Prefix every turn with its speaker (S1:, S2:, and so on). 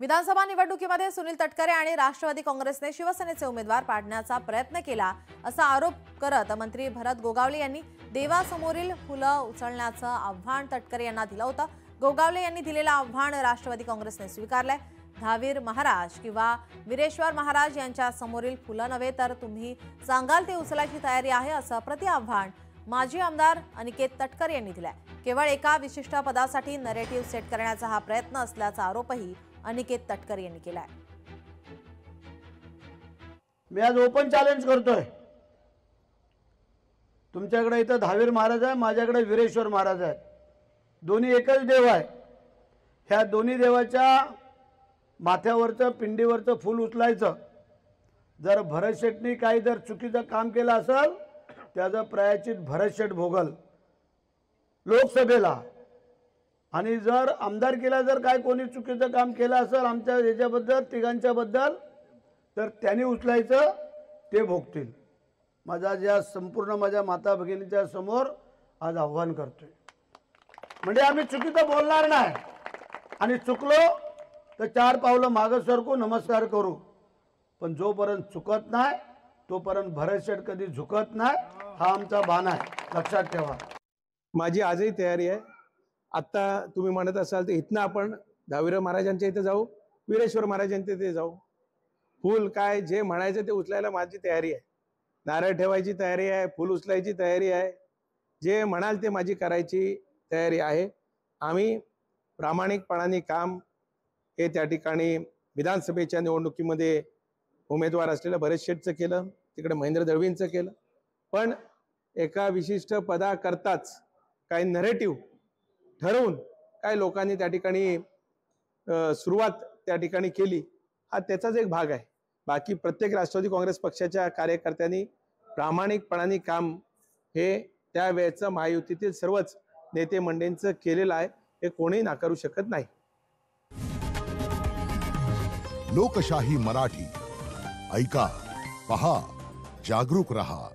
S1: विधानसभा निवडणुकीमध्ये सुनील तटकरे आणि राष्ट्रवादी काँग्रेसने शिवसेनेचे उमेदवार पाडण्याचा प्रयत्न केला असा आरोप करत मंत्री भरत गोगावले यांनी देवासमोरील फुलं उचलण्याचं आव्हान तटकरे यांना दिलं होतं। गोगावले यांनी दिलेलं आव्हान राष्ट्रवादी काँग्रेसने स्वीकारलंय। धावीर महाराज किंवा वीरेश्वर महाराज यांच्या समोरील फुलं नव्हे तर तुम्ही सांगाल ते उचलायची तयारी आहे असं प्रतिआव्हान माजी आमदार अनिकेत तटकरे यांनी दिलाय। केवळ एका विशिष्ट पदासाठी नरेटिव्ह सेट करण्याचा हा प्रयत्न असल्याचा आरोपही अनिकेत तटकरे यांनी केलाय।
S2: मी आज ओपन चॅलेंज करतोय। तुमच्याकडे इथं धावीर महाराज आहे, माझ्याकडे वीरेश्वर महाराज आहे। दोन्ही एकच देव आहे। ह्या दोन्ही देवाच्या माथ्यावरचं पिंडीवरचं फूल उचलायचं। जर भरत शेटनी काही जर चुकीचं काम केलं असेल त्याचं प्रायश्चित भरत शेट भोगल लोकसभेला। आणि जर आमदारकीला जर काय कोणी चुकीचं काम केलं असेल आमच्या याच्याबद्दल तिघांच्या बद्दल तर त्यांनी उचलायचं, ते भोगतील। माझा ज्या संपूर्ण माझ्या माता भगिनीच्या समोर आज आव्हान करतोय, म्हणजे आम्ही चुकीचं बोलणार नाही आणि चुकलो तर 4 पावलं मागे सरकू नमस्कार करू, पण जोपर्यंत चुकत नाही तोपर्यंत भरत शेट कधी झुकत नाही, हा आमचा बाण आहे, लक्षात ठेवा।
S3: माझी आजही तयारी आहे। आता तुम्ही म्हणत असाल तर इथनं आपण धावीर महाराजांच्या इथे जाऊ, वीरेश्वर महाराजांच्या इथे जाऊ। फूल काय जे म्हणायचं ते उचलायला माझी तयारी आहे। नारळ ठेवायची तयारी आहे, फूल उचलायची तयारी आहे, जे म्हणाल ते माझी करायची तयारी आहे। आम्ही प्रामाणिकपणाने काम हे त्या ठिकाणी विधानसभेच्या निवडणुकीमध्ये उमेदवार असलेलं भरत शेटचं केलं, तिकडे महेंद्र दळवींचं केलं, पण एका विशिष्ट पदाकरताच काही नरेटिव्ह ठरवून काय लोकांनी त्या ठिकाणी सुरुवात त्या ठिकाणी केली, हा त्याचाच एक भाग आहे। बाकी प्रत्येक राष्ट्रवादी काँग्रेस पक्षाच्या कार्यकर्त्यांनी प्रामाणिकपणाने काम हे त्यावेळेचं महायुतीतील सर्वच नेते मंडळींचं केलेलं आहे, हे कोणीही नाकारू शकत नाही।
S4: लोकशाही मराठी ऐका, पहा, जागरूक रहा।